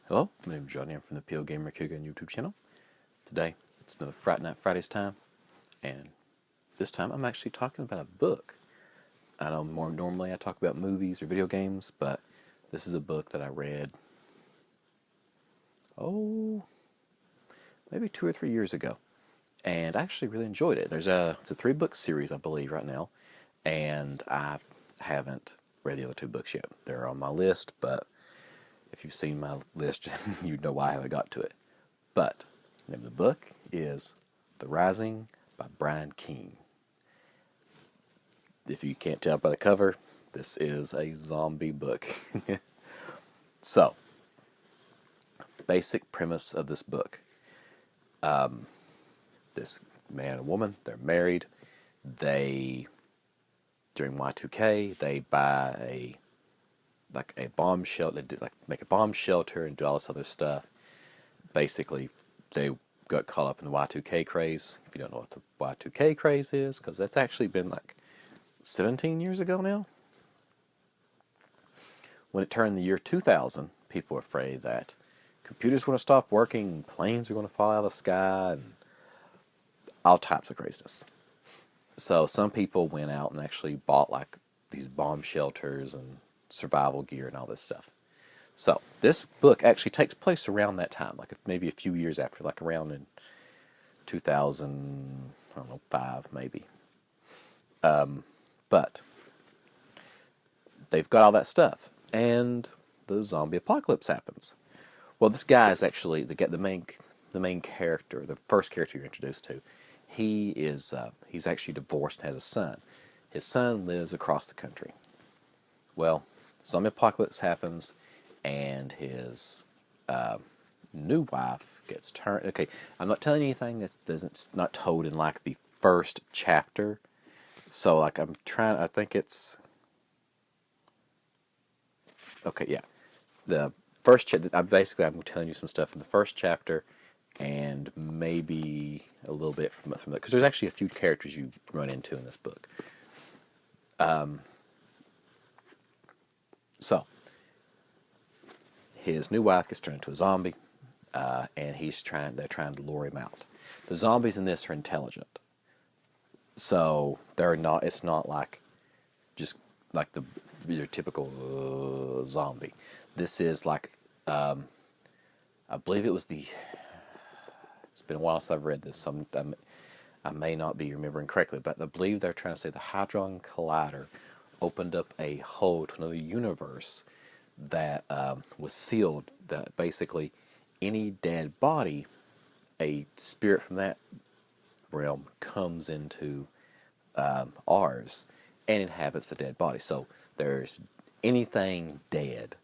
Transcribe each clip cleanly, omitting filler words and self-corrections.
Hello, my name is Johnny. I'm from the PO Gamer Kuga YouTube channel. Today, it's another Fright Night Fridays time, and this time I'm actually talking about a book. I know more normally I talk about movies or video games, but this is a book that I read, maybe 2 or 3 years ago, and I actually really enjoyed it. It's a 3-book series, I believe, right now, and I haven't read the other 2 books yet. They're on my list, but if you've seen my list, you know why I haven't got to it. But the name of the book is The Rising by Brian Keene. If you can't tell by the cover, this is a zombie book. So, basic premise of this book. This man and woman, they're married. During Y2K, they buy a bomb shelter. They make a bomb shelter and do all this other stuff. Basically, they got caught up in the Y2K craze. If you don't know what the Y2K craze is, because that's actually been like 17 years ago now. When it turned the year 2000, people were afraid that computers were going to stop working, planes were going to fall out of the sky, and all types of craziness. So some people went out and actually bought like these bomb shelters and survival gear and all this stuff. So this book actually takes place around that time, like maybe a few years after, like around in 2000, I don't know, 5 maybe. But they've got all that stuff, and the zombie apocalypse happens. Well, this guy is actually the main character, the first character you're introduced to. He's actually divorced and has a son. His son lives across the country. Well, zombie apocalypse happens, and his new wife gets turned. Okay, I'm not telling you anything that's not told in like the first chapter. So like I think it's okay. Yeah, the first chapter. I'm telling you some stuff in the first chapter, and maybe a little bit from that, because there's actually a few characters you run into in this book. So his new wife gets turned into a zombie, and they're trying to lure him out. The zombies in this are intelligent, so they're not. It's not like just like your typical zombie. This is like I believe it was the. It's been a while since I've read this, so I may not be remembering correctly, but I believe they're trying to say the Hadron Collider opened up a hole to another universe that was sealed. That basically any dead body, a spirit from that realm comes into ours and inhabits the dead body. So there's anything dead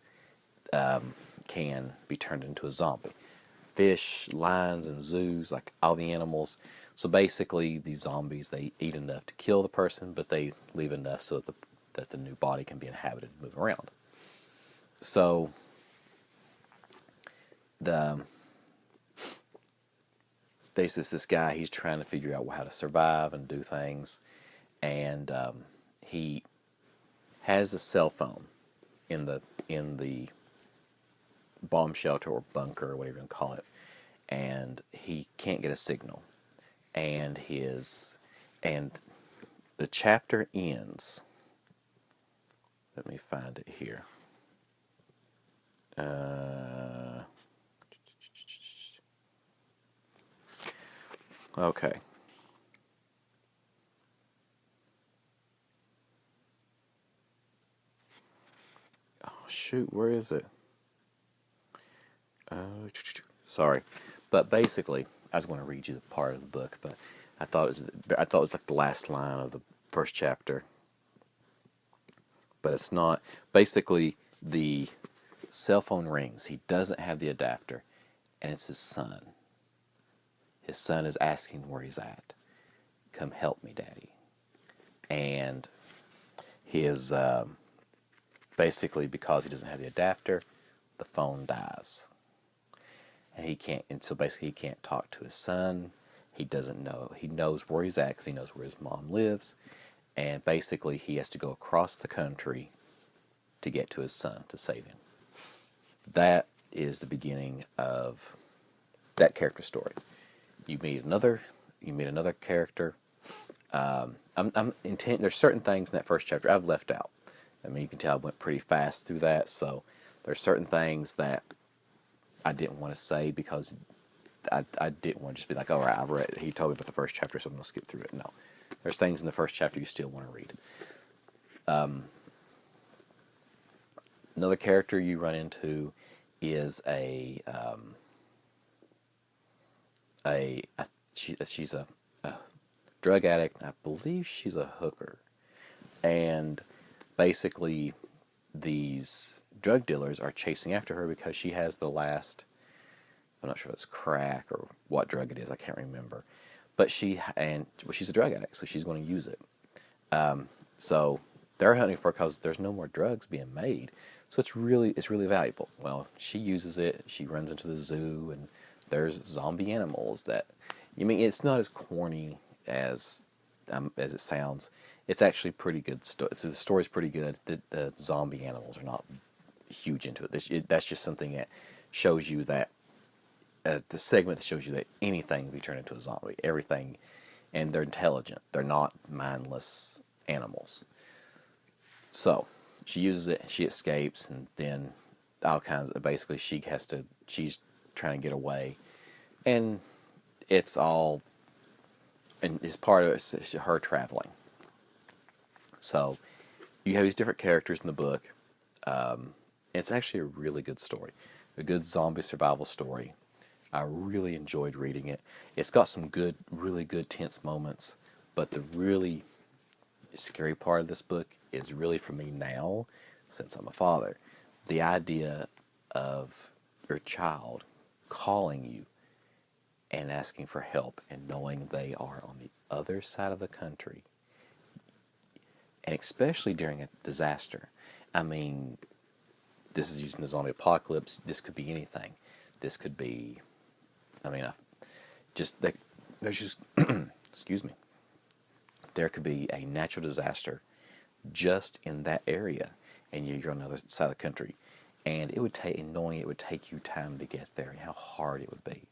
can be turned into a zombie. Fish, lions, and zoos, like all the animals. So basically, these zombies, they eat enough to kill the person, but they leave enough so that the new body can be inhabited and move around. So there's this guy. He's trying to figure out how to survive and do things, and he has a cell phone in the bomb shelter or bunker or whatever you want to call it, and he can't get a signal. And the chapter ends. Let me find it here. Okay. Oh shoot, where is it? Sorry, but basically, I was going to read you the part of the book, but I thought it was like the last line of the first chapter, but it's not. Basically, the cell phone rings. He doesn't have the adapter, and it's his son. His son is asking where he's at. Come help me, Daddy. And his basically, because he doesn't have the adapter, the phone dies. And he can't, and so basically he can't talk to his son. He doesn't know. He knows where he's at because he knows where his mom lives, and basically he has to go across the country to get to his son to save him. That is the beginning of that character story. You meet another character. I'm intent. There's certain things in that first chapter I've left out. I mean, you can tell I went pretty fast through that, so there's certain things that I didn't want to say because I didn't want to just be like, all right, I read. He told me about the first chapter, so I'm gonna skip through it. No, there's things in the first chapter you still want to read. Another character you run into is she's a drug addict. I believe she's a hooker, and basically these drug dealers are chasing after her because she has the last. I'm not sure if it's crack or what drug it is. I can't remember, but she's a drug addict, so she's going to use it. So they're hunting for her because there's no more drugs being made. So it's really valuable. Well, she uses it. She runs into the zoo, and there's zombie animals that. You mean it's not as corny as it sounds. It's actually pretty good. The story's pretty good. The zombie animals are not huge into it. That's just something that shows you that the segment that shows you that anything can be turned into a zombie. Everything, and they're intelligent. They're not mindless animals. So she uses it. She escapes, and then all kinds of basically she's trying to get away, and it's all. And it's part of it is her traveling. So you have these different characters in the book. It's actually a really good story, a good zombie survival story. I really enjoyed reading it. It's got some really good tense moments, but the really scary part of this book is really for me now, since I'm a father, the idea of your child calling you and asking for help and knowing they are on the other side of the country, and especially during a disaster. I mean, this is using the zombie apocalypse. This could be anything. This could be, I mean, there's just, excuse me, there could be a natural disaster just in that area, and you're on the other side of the country, and it would take you time to get there, and how hard it would be,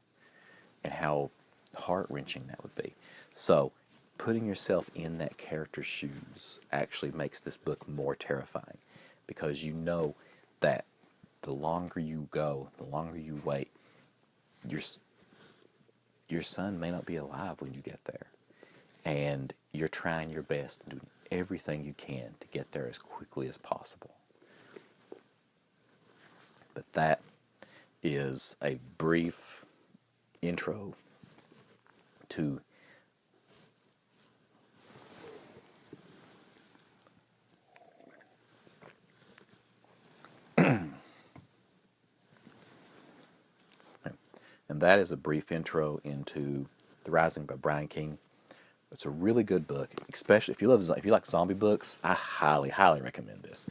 and how heart-wrenching that would be. So putting yourself in that character's shoes actually makes this book more terrifying, because you know that the longer you go, the longer you wait, your son may not be alive when you get there, and you're trying your best and doing everything you can to get there as quickly as possible. But that is a brief intro to and that is a brief intro into The Rising by Brian King. It's a really good book, especially if you like zombie books. I highly recommend this.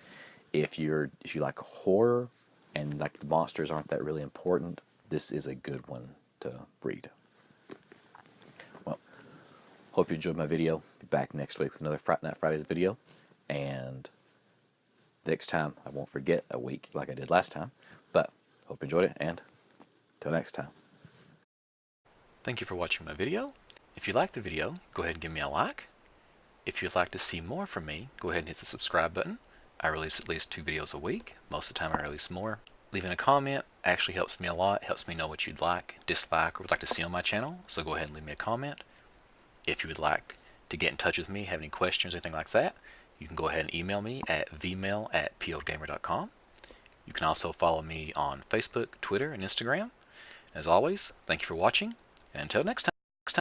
If you like horror and like the monsters aren't that really important, this is a good one to read. Well, hope you enjoyed my video. Be back next week with another Fright Night Fridays video, and next time I won't forget a week like I did last time. But hope you enjoyed it, and till next time. Thank you for watching my video. If you liked the video, go ahead and give me a like. If you'd like to see more from me, go ahead and hit the subscribe button. I release at least 2 videos a week. Most of the time I release more. Leaving a comment actually helps me a lot. Helps me know what you'd like, dislike, or would like to see on my channel. So go ahead and leave me a comment. If you would like to get in touch with me, have any questions or anything like that, you can go ahead and email me at vmail@pogamer.com. You can also follow me on Facebook, Twitter, and Instagram. As always, thank you for watching, and until next time.